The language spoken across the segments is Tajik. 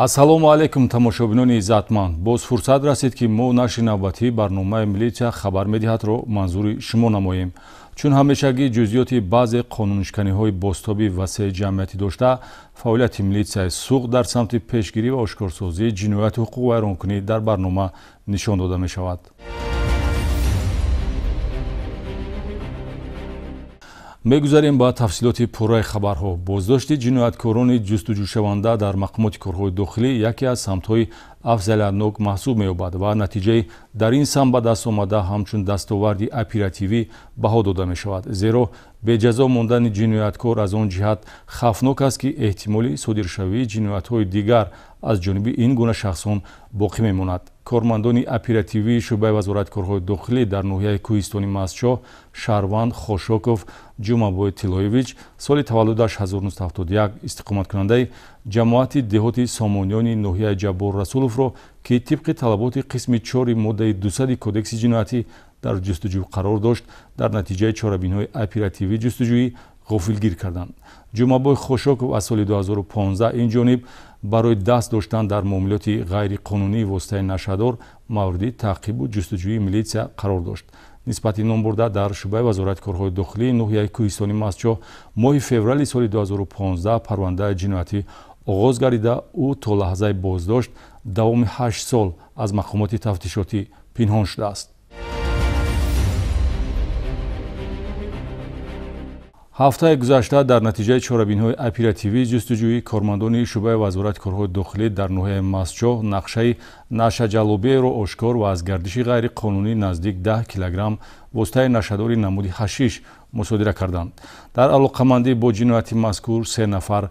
ассалому алайкум тамошобинони иззатманд. Боз фурсат расид ки мо нашри навбатии барномаи милитсия хабар медиҳадро манзури шумо намоем. чун ҳамешагӣ ҷузъиёти баъзе қонунишканиҳои бозтоби васеъ ҷамъиятӣ дошта, фаъолияти милитсияи суғд дар самти пешгирӣ ва ошкорсозии ҷинояти ҳуқуқ вайронкунӣ дар барнома нишон дода мешавад. мегузарем ба тафсилоти пурраи хабарҳо. боздошти ҷинояткорони ҷустуҷӯшаванда дар мақомоти корҳои дохилӣ яке аз самтҳои афзалиятнок маҳсуб меёбад ва натиҷаи дар ин самт ба даст омада ҳамчун дастоварди оперативӣ баҳо дода мешавад. зеро беҷазо мондани ҷинояткор аз он ҷиҳат хавфнок аст ки эҳтимоли содиршавии ҷиноятҳои дигар аз ҷониби ин гуна шахсон боқӣ мемонад. кормандони оперативии шӯъбаи вазорати корҳои дохилӣ дар ноҳияи кӯҳистони Мастчоҳ Шарванд Хошоков Ҷумабой Тилоевич соли таваллудаш 1971 истиқоматкунандаи ҷамоати деҳоти Сомониёни ноҳияи Ҷаббор Расуловро ки тибқи талаботи қисми 4 моддаи 200 кодекси ҷиноятӣ дар ҷустуҷӯ қарор дошт, дар натиҷаи чорабинҳои оперативии ҷустуҷӯӣ ғофилгир карданд. Ҷумабой Хошоков аз соли 2015 инҷониб барои даст доштан дар муомилоти ғайриқонунии воситаи нашадор мавриди таъқибу ҷустуҷӯии милитсия қарор дошт. нисбати ном бурда дар шӯъбаи вазорати корҳои дохилии ноҳияи кӯҳистони Мастчоҳ моҳи феврали соли 2015 парвандаи ҷиноятӣ оғоз гардида ӯ то лаҳзаи боздошт давоми 8 сол аз мақомоти тафтишотӣ пинҳон шудааст. ҳафтаи гузашта дар натиҷаи чорабинҳои оперативии ҷустуҷӯӣ кормандони шӯъбаи вазорати корҳои дохилӣ дар ноҳияи Мастчоҳ нақшаи нашаҷалобиеро ошкор ва аз гардиши ғайриқонунӣ наздик 10 килограмм воситаи нашадори намуди ҳашиш мусодира карданд. дар алоқамандӣ бо ҷинояти мазкур 3 нафар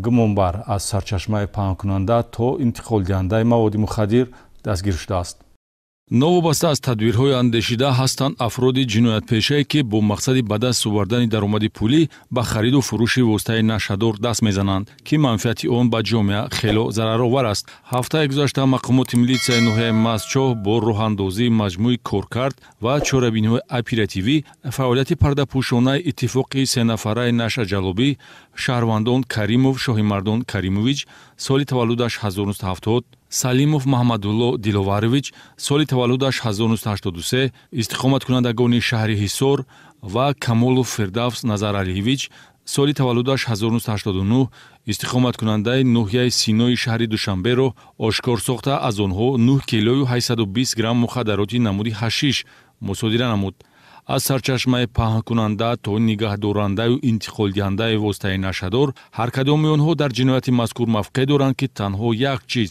гумонбар аз сарчашмаи паҳнкунанда то интиқолдиҳандаи маводи мухаддир дастгир шудааст. новобаста аз тадбирҳои андешида ҳастанд афроди ҷиноятпешае ки бо мақсади ба даст овардани даромади пулӣ ба хариду фурӯши воситаи нашадор даст мезананд ки манфиати он ба ҷомеа хело зараровар аст. ҳафтаи гузашта мақомоти милитсияи ноҳияи Мастчоҳ бо роҳандозии маҷмӯи коркард ва чорабиниҳои оперативӣ фаъолияти пардапӯшонаи иттифоқи сенафараи нашаҷалобӣ Шаҳрвандон Каримов Шоҳимардон Каримович соли таваллудаш 1970, Салимов Маҳмадулло Диловарович соли таваллудаш 1983, истиқоматкунандагони шаҳри Ҳисор ва Камолов Фирдавс Назаралиевич соли таваллудаш 1989 истиқоматкунандаи ноҳияи Синои шаҳри Душанберо ошкор сохта аз онҳо 9 килою 820 грамм мухаддароти намуди ҳашиш мусодира намуд. аз сарчашмаи паҳнкунанда то нигаҳдорандаю интиқолдиҳандаи воситаи нашадор ҳар кадоми онҳо дар ҷинояти мазкур мавқеъ доранд ки танҳо як чиз,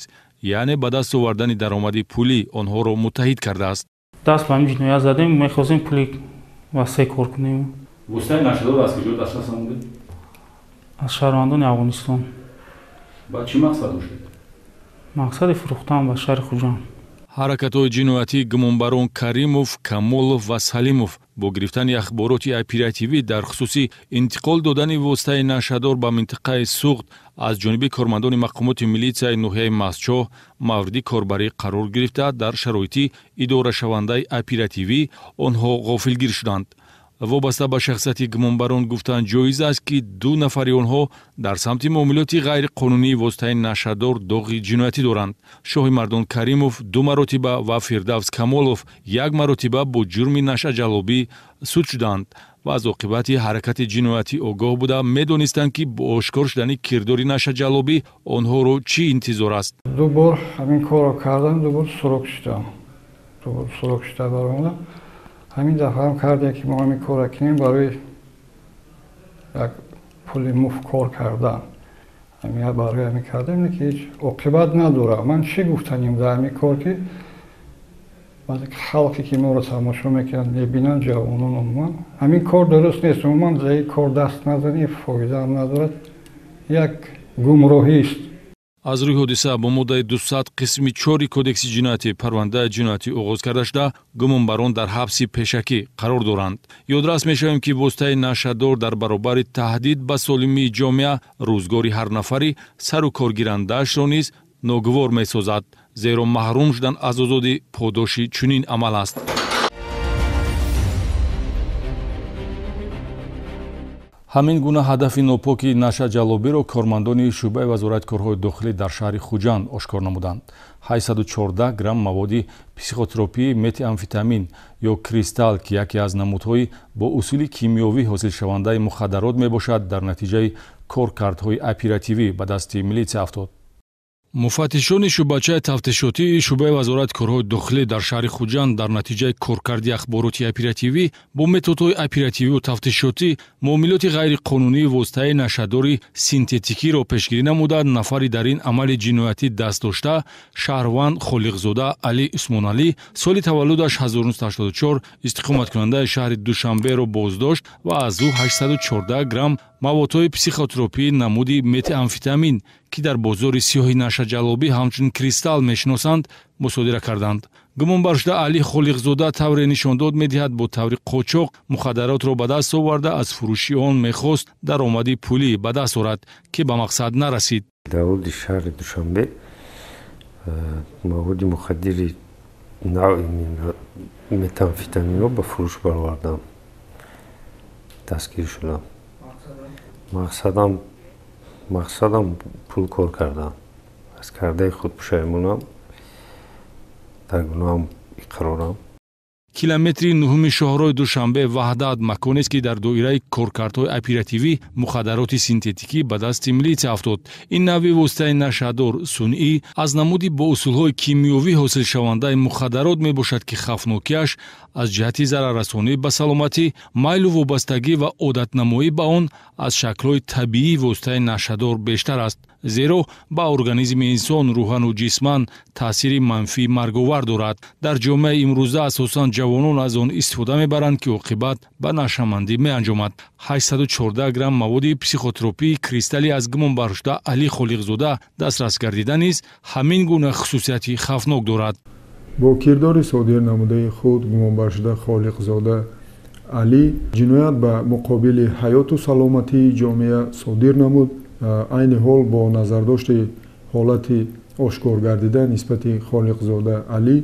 яъне ба даст овардани даромади пулӣ онҳоро муттаҳид кардааст. даст ба ин ҷиноят задем, мехостем пули васеъ кор кунем. воситаи нашадор аз куҷо дастрас омадед? аз шаҳрвандони Афғонистон. ба чӣ мақсад доштед? мақсади фурӯхтан ба шаҳри Хуҷанд. ҳаракатҳои ҷиноятии гумонбарон Каримов, Камолов ва Салимов бо гирифтани ахбороти оперативӣ дар хусуси интиқол додани воситаи нашадор ба минтақаи суғд аз ҷониби кормандони мақомоти милитсияи ноҳияи Мастчоҳ мавриди корбарӣ қарор гирифта дар шароити идорашавандаи оперативӣ онҳо ғофилгир шуданд. вобаста ба шахсияти гумонбарон гуфтан ҷоиз аст ки 2 нафари онҳо дар самти муомилоти ғайриқонунии воситаи нашадор доғи ҷиноятӣ доранд. Шоҳимардон Каримов 2 маротиба ва Фирдавс Камолов 1 маротиба бо ҷурми нашаҷалобӣ суд шуданд ва аз оқибати ҳаракати ҷиноятӣ огоҳ буда медонистанд ки бо ошкор шудани кирдори нашаҷалобӣ онҳоро чӣ интизор аст. 2 бор ҳамин корро кардам, 2 бор сурок шудам. 2 бор сурок шуда баромадам. ҳамин дафъа ҳам кардем ки мо ҳамин корро кунем барои як пули муфт кор кардан. ҳамин барои ҳамин кардем ки ҳеҷ оқибат надорад. ман чӣ гуфтанем дар ҳамин кор ки халқе ки моро тамошо мекунанд мебинанд ҷавонон умуман ҳамин кор дуруст нест. умуман за ин кор даст назанӣ фоида ҳам надорад. як гумроҳист. аз рӯи ҳодиса бо моддаи 200 қисми 4 кодекси ҷиноятӣ парвандаи ҷиноятӣ оғоз карда шуда гумонбарон дар ҳабси пешакӣ қарор доранд. ёдрас мешавем ки воситаи нашадор дар баробари таҳдид ба солимии ҷомеа рӯзгори ҳар нафари сару коргирандаашро низ ногувор месозад, зеро маҳрум шудан аз озодӣ подоши чунин амал аст. ҳамин гуна ҳадафи нопоки нашаҷалобиро кормандони шӯъбаи вазорати корҳои дохилӣ дар шаҳри хуҷанд ошкор намуданд. 814 грамм маводи психотропии метамфетамин ё кристалл ки яке аз намудҳои бо усули кимиёвӣ ҳосилшавандаи мухаддарот мебошад, дар натиҷаи коркардҳои оперативӣ ба дасти милитсия афтод. муфаттишони шӯъбачаи тафтишотии шӯъбаи вазорати корҳои дохилӣ дар шаҳри хуҷанд дар натиҷаи коркарди ахбороти оперативӣ бо методҳои оператививу тафтишотӣ муомилоти ғайриқонунии воситаи нашадори синтетикиро пешгирӣ намуда, нафари дар ин амали ҷиноятӣ даст дошта шаҳрванд Холиқзода Али Усмоналӣ соли таваллудаш 1984 истиқоматкунандаи шаҳри Душанберо боздошт ва аз ӯ 814 грамм маводҳои психотропии намуди метамфетамин ки дар бозори сиёҳи нашаҷалобӣ ҳамчун кристалл мешиносанд мусодира карданд. гумонбаршуда Али Холиқзода тавре нишон дод медиҳад бо таври қочоқ мухаддаротро ба даст оварда аз фурӯши он мехост даромади пулӣ ба даст орад ки ба мақсад нарасид. даводи шаҳри Душанбе маводи мухаддири навъи метамфетаминро ба фурӯш баровардам, дастгир шудам. мақсадам пул кор кардан. аз кардаи худ пушаймонам, дар гуноҳам иқрорам. километри 9 шоҳрои Душанбе ваҳдат маконест ки дар доираи коркардҳои оперативӣ мухаддароти синтетикӣ ба дасти милитсия афтод. ин навъи воситаи нашадор сунъӣ аз намуди бо усулҳои кимиёвӣ ҳосилшавандаи мухаддарот мебошад ки хафнокиаш аз ҷиҳати зараррасонӣ ба саломатӣ, майлу вобастагӣ ва одатнамоӣ ба он аз шаклҳои табиии воситаи нашадор бештар аст, зеро ба организми инсон рӯҳану ҷисман таъсири манфии марговар дорад. дар ҷомеаи имрӯза асосан ҷавонон аз он истифода мебаранд ки оқибат ба нашамандӣ меанҷомад. 814 грамм маводи психотропии кристалли аз гумонбаршуда Али Холиқзода дастрас гардида низ ҳамин гуна хусусияти хафнок дорад. бо кирдори содир намудаи худ гумонбаршуда Холиқзода Али ҷиноят ба муқобили ҳаёту саломатии ҷомеа содир намуд. айни ҳол бо назардошти ҳолати ошкор гардида нисбати Холиқзода Али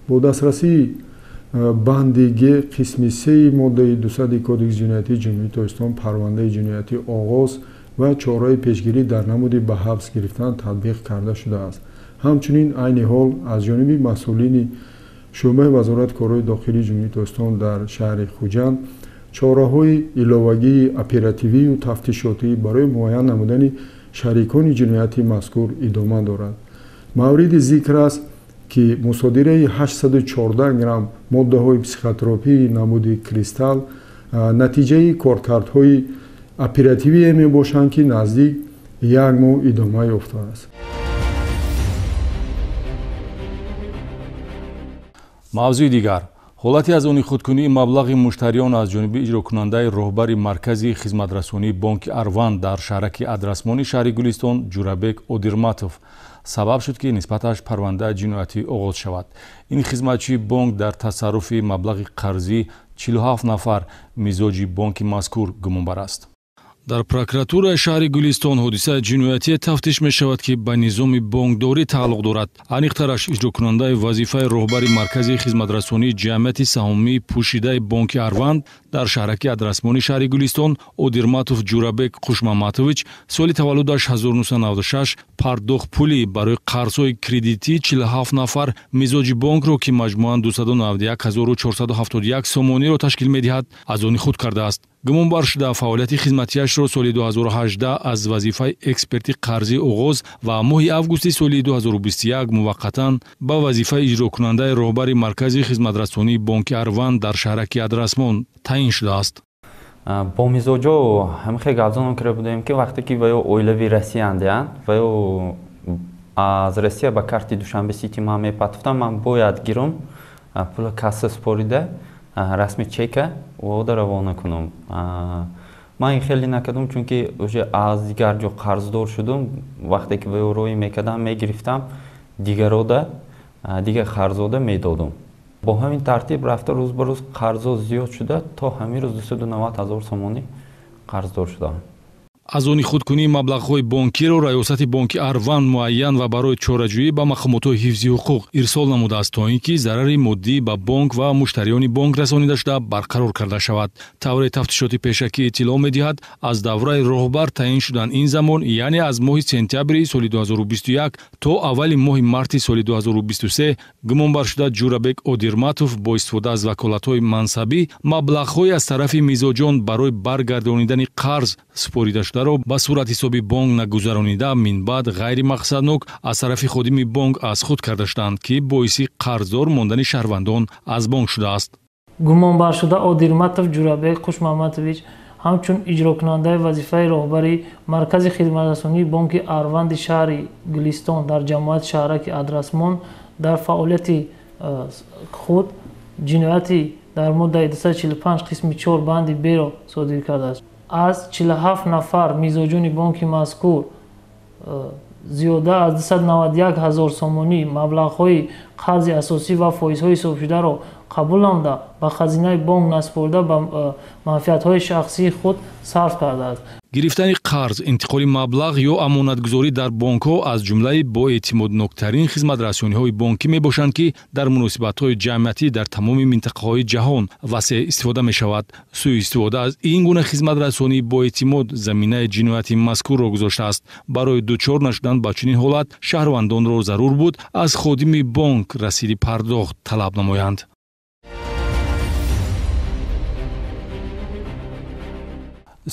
бо дастрасии банди Г қисми 3 моддаи 200 кодекси ҷиноятии ҷумҳурии Тоҷикистон парвандаи ҷиноятӣ оғоз ва чораи пешгирӣ дар намуди ба ҳабс гирифтан татбиқ карда шудааст. ҳамчунин айни ҳол аз ҷониби масъулини шӯъбаи вазорати корҳои дохилии ҷумҳурии Тоҷикистон дар шаҳри Хуҷанд чораҳои иловагии оперативию тафтишотӣ барои муайян намудани шарикони ҷинояти мазкур идома дорад. мавриди зикр аст ки мусодираи 814 грамм моддаҳои психотропии намуди кристалл натиҷаи коркардҳои оперативие мебошанд ки наздик 1 моҳ идома ёфтааст. мавзӯи дигар: ҳолати аз они худкунии маблағи муштариён аз ҷониби иҷрокунандаи роҳбари маркази хизматрасонии бонки Арванд дар шаҳраки Адрасмони шаҳри Гулистон Ҷурабек Одирматов сабаб шуд ки нисбаташ парвандаи ҷиноятӣ оғоз шавад. ин хизматчии бонк дар тасарруфи маблағи қарзӣ 47 нафар мизоҷи бонки мазкур гумонбар аст. дар прокуратураи шаҳри Гулистон ҳодисаи ҷиноятие тафтиш мешавад ки ба низоми бонкдорӣ тааллуқ дорад. аниқтараш иҷрокунандаи вазифаи роҳбари маркази хизматрасонии ҷамъияти саҳомии пӯшидаи бонки Арванд дар шаҳраки Адрасмони шаҳри Гулистон Одирматов Ҷурабек Хушмаматович соли таваллудаш 1996 пардохт пулӣ барои қарзҳои кредитии 47 нафар мизоҷи бонкро ки маҷмуан 291471 сомониро ташкил медиҳад аз они худ кардааст. гумонбар шуда фаъолияти хизматиашро соли 2018 аз вазифаи эксперти қарзӣ оғоз ва моҳи августи соли 2021 муваққатан ба вазифаи иҷрокунандаи роҳбари маркази хизматрасонии бонки Арванд дар шаҳраки Адрасмон таъин шудааст. бо мизоҷо ҳамихе галзоном карда будем ки вақте ки ваё оилави россияндиян ваё аз Россия ба карти Душанбе Сити ман мепатуфтам, ман бояд гирам пула касса спорида расми чека вода равона кунам. ман ин хеле накардам, чунки уже аз дигар ҷо қарздор шудам. вақте ки ваё роӣ мекардам мегирифтам дигарода дигар қарзода медодам. бо ҳамин тартиб рафта рӯз ба рӯз қарзо зиёд шуда то ҳамин рӯз 290 000 сомонӣ қарздор шудам. аз они худкунии маблағҳои бонкиро раёсати бонки Арван муайян ва барои чораҷӯӣ ба мақомотҳои ҳифзи ҳуқуқ ирсол намудааст, то ин ки зарари моддӣ ба бонк ва муштариёни бонк расонида шуда барқарор карда шавад. тавре тафтишоти пешакӣ иттилоъ медиҳад, аз давраи роҳбар таъин шудан ин замон, яъне аз моҳи сентябри соли 2021 то аввали моҳи марти соли 2023 гумонбаршуда Ҷурабек Одирматов бо истифода аз ваколатҳои мансабӣ маблағҳои аз тарафи мизоҷон барои баргардонидани қарз супорида шударо ба сурат ҳисоби бонк нагузаронида, минбаъд ғайримақсаднок аз тарафи ходими бонк аз худ карда шуданд, ки боиси қарздор мондани шаҳрвандон аз бонк шудааст. гумонбаршуда Одирматов Ҷурабек Хушмаматович ҳамчун иҷрокунандаи вазифаи роҳбари маркази хидматрасонии бонки Арванди шаҳри Гулистон дар ҷамоати шаҳраки Адрасмон дар фаъолияти худ ҷинояти дар моддаи 245 қисми 4 банди б-ро содир кардааст. аз 47 нафар мизоҷони бонки мазкур зиёда аз 291 000 сомонӣ маблағҳои қарзи асосӣ ва фоизҳои ҳисобшударо қабул намуда ба хазинаи бонк насупорида ба манфиатҳои шахсии худ сарф кардааст. гирифтани қарз, интиқоли маблағ ё амонатгузорӣ дар бонкҳо аз ҷумлаи боэътимодноктарин хизматрасониҳои бонкӣ мебошанд, ки дар муносибатҳои ҷамъиятӣ дар тамоми минтақаҳои ҷаҳон васеъ истифода мешавад. сӯистифода аз ин гуна хизматрасонии боэътимод заминаи ҷинояти мазкурро гузоштааст. барои дучор нашудан ба чунин ҳолат шаҳрвандонро зарур буд аз ходими бонк расиди пардохт талаб намоянд.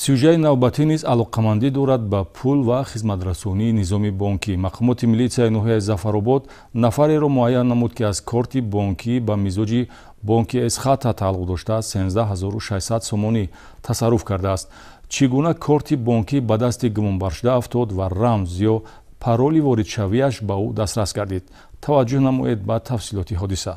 сюжаи навбатӣ низ алоқамандӣ дорад ба пул ва хизматрасонии низоми бонкӣ. мақомоти милитсияи ноҳияи Зафаробод нафареро муайян намуд, ки аз корти бонкӣ ба мизоҷи бонки Эсхата тааллуқ дошта 13600 сомонӣ тасарруф кардааст. чӣ гуна корти бонкӣ ба дасти гумонбаршуда афтод ва рамз ё пароли воридшавиаш ба ӯ дастрас гардид? таваҷҷӯҳ намоед ба тафсилоти ҳодиса.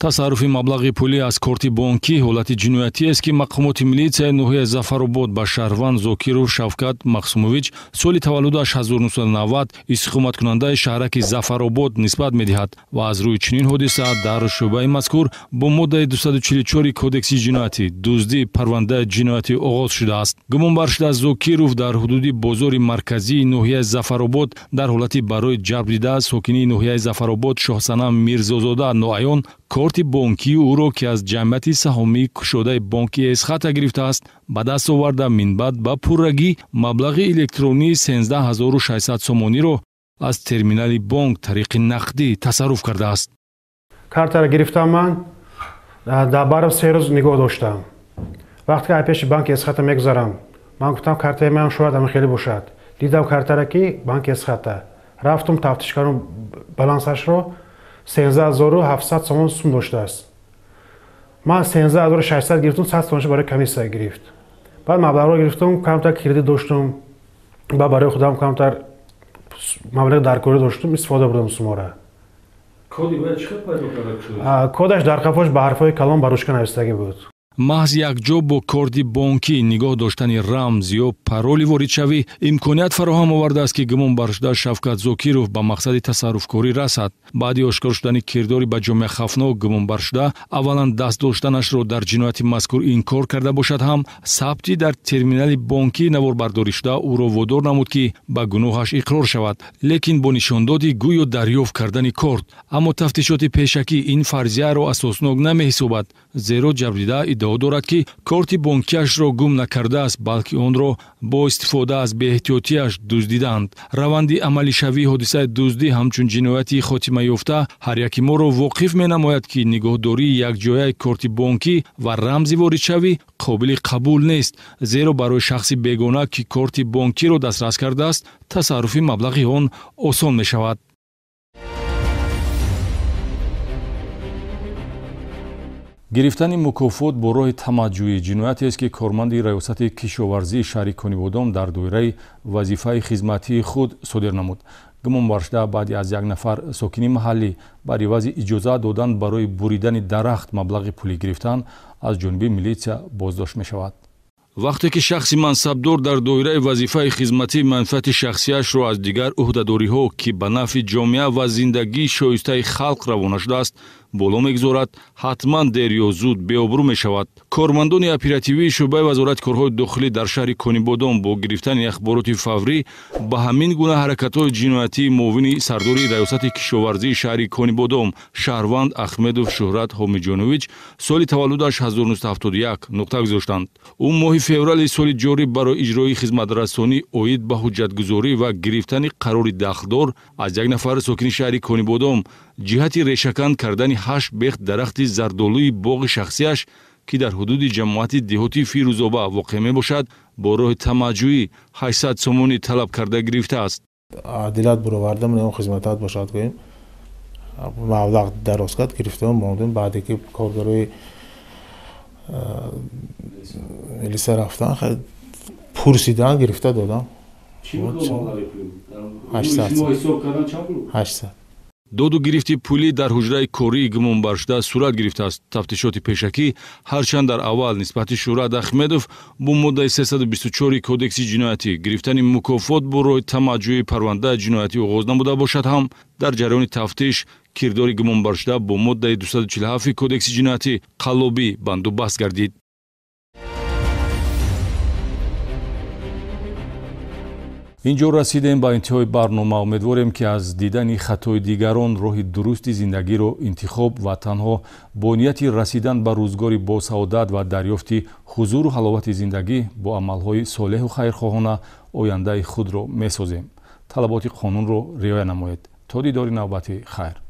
тасарруфи маблағи пулӣ аз корти бонкӣ ҳолати ҷиноятиест, ки мақомоти милитсияи ноҳияи Зафаробод ба шаҳрванд Зокиров Шавкат Мақсумович соли таваллудаш 1990 истиқоматкунандаи шаҳраки Зафаробод нисбат медиҳад ва аз рӯи чунин ҳодиса дар шӯъбаи мазкур бо моддаи 244 кодекси ҷиноятӣ дуздӣ парвандаи ҷиноятӣ оғоз шудааст. гумонбаршуда Зокиров дар ҳудуди бозори марказии ноҳияи Зафаробод дар ҳолати барои ҷалб дида сокинии ноҳияи Зафаробод Шоҳсанам Мирзозода ноаён корти бонкии ӯро, ки аз ҷамъияти саҳомии кушодаи бонки Эсхата гирифтааст, ба даст оварда минбаъд ба пуррагӣ маблағи электронии 13600 сомониро аз терминали бонк тариқи нақдӣ тасарруф кардааст. картаро гирифтам, ман дар бариб 3 рӯз нигоҳ доштам. вақте ки пеши банки Эсхата мегузарам, ман гуфтам картаи ман шояд ҳамин хеле бошад. дидам картаро, ки банки Эсхата. рафтум тафтиш кардам балансашро, 13700 сомон сум доштааст. ман 13600 гирифтам, 100 сомонаш барои комиссия гирифт. баъд маблағро гирифтам, камтар кредит доштам, ба барои худам камтар маблағи даркорӣ доштам, истифода бурдам сумора. коди вай чӣ пайдо карда? кодаш дар қафош ба ҳарфҳои калон ба ручка навистагӣ буд. маҳз якҷо бо корти бонкӣ нигоҳ доштани рамз ё пароли воридшавӣ имконият фароҳам овардааст, ки гумонбаршуда Шавкат Зокиров ба мақсади тасарруфкорӣ расад. баъди ошкор шудани кирдори ба ҷомеа хафнок, гумонбаршуда аввалан даст доштанашро дар ҷинояти мазкур инкор карда бошад ҳам, сабти дар терминали бонкӣ наворбардоришуда ӯро водор намуд, ки ба гуноҳаш иқрор шавад, лекин бо нишондоди гӯё дарёфт кардани корт. аммо тафтишоти пешакӣ ин фарзияро асоснок намеҳисобад, зеро ҷабрдида иддао дорад, ки корти бонкиашро гум накардааст, балки онро бо истифода аз беэҳтиётиаш дуздиданд. раванди амалишавии ҳодисаи дуздӣ ҳамчун ҷинояти хотима ёфта ҳар яки моро воқиф менамояд, ки нигоҳдории якҷояи корти бонкӣ ва рамзи воридшавӣ қобили қабул нест, зеро барои шахси бегона, ки корти бонкиро дастрас кардааст, тасарруфи маблағи он осон мешавад. гирифтани мукофот бо роҳи тамаҷҷӯӣ ҷиноятест, ки корманди раёсати кишоварзии шаҳри Конибодон дар доираи вазифаи хизматии худ содир намуд. гумонбаршуда баъди аз як нафар сокини маҳаллӣ бар ивази иҷоза додан барои буридани дарахт маблағи пулӣ гирифтан аз ҷониби милитсия боздошт мешавад. вақте ки шахси мансабдор дар доираи вазифаи хизматӣ манфиати шахсиашро аз дигар ӯҳдадориҳо, ки ба нафъи ҷомеа ва зиндагии шоистаи халқ равона шудааст, боло мегузорад, ҳатман дер ё зуд беобрӯ мешавад. Кормандони оперативии шӯъбаи вазорати корҳои дохилӣ дар шаҳри Конибодом бо гирифтани ахбороти фаврӣ ба ҳамин гуна ҳаракатҳои ҷиноятии муовини сардори раёсати кишоварзии шаҳри Конибодом Шаҳрванд Ахмедов Шӯҳрат Ҳомиҷонович соли таваллудаш 1971 нуқта гузоштанд. ӯ моҳи феврали соли ҷорӣ барои иҷрои хизматрасонӣ оид ба ҳуҷҷатгузорӣ ва гирифтани қарори дахлдор аз як нафар сокини шаҳри Конибодом ҷиҳати решакан кардани 8 бехт дарахти зардолӯи боғи шахсияш ки дар ҳудуди ҷамоати деҳотии Фирӯзоба воқеъ мебошад, бо роҳи тамаҷҷӯӣ 800 сомонӣ талаб карда гирифтааст. адилат буроварда мунем хизматат бошад гӯем маблағ дароз кард гирифтам мондем баъде ки коргарои милиса рафтан пурсидан гирифта додам 800 доду гирифти пулӣ дар ҳуҷраи кории гумонбаршуда сурат гирифтааст. тафтишоти пешакӣ ҳарчанд дар аввал нисбати Шӯҳрат Ахмедов бо моддаи 324 кодекси ҷиноятӣ гирифтани мукофот бо роҳи тамаҷҷӯи парвандаи ҷиноятӣ оғоз намуда бошад ҳам дар ҷараёни тафтиш кирдори гумонбаршуда бо моддаи 247 кодекси ҷиноятӣ қаллобӣ бандубаст гардид. инҷо расидем ба интиҳои барнома. умедворем ки аз дидани хатои дигарон роҳи дурусти зиндагиро интихоб ва танҳо бо нияти расидан ба рӯзгори босаодат ва дарёфти ҳузуру ҳаловати зиндагӣ бо амалҳои солеҳу хайрхоҳона ояндаи худро месозем. талаботи қонунро риоя намоед. то дидори навбати хайр.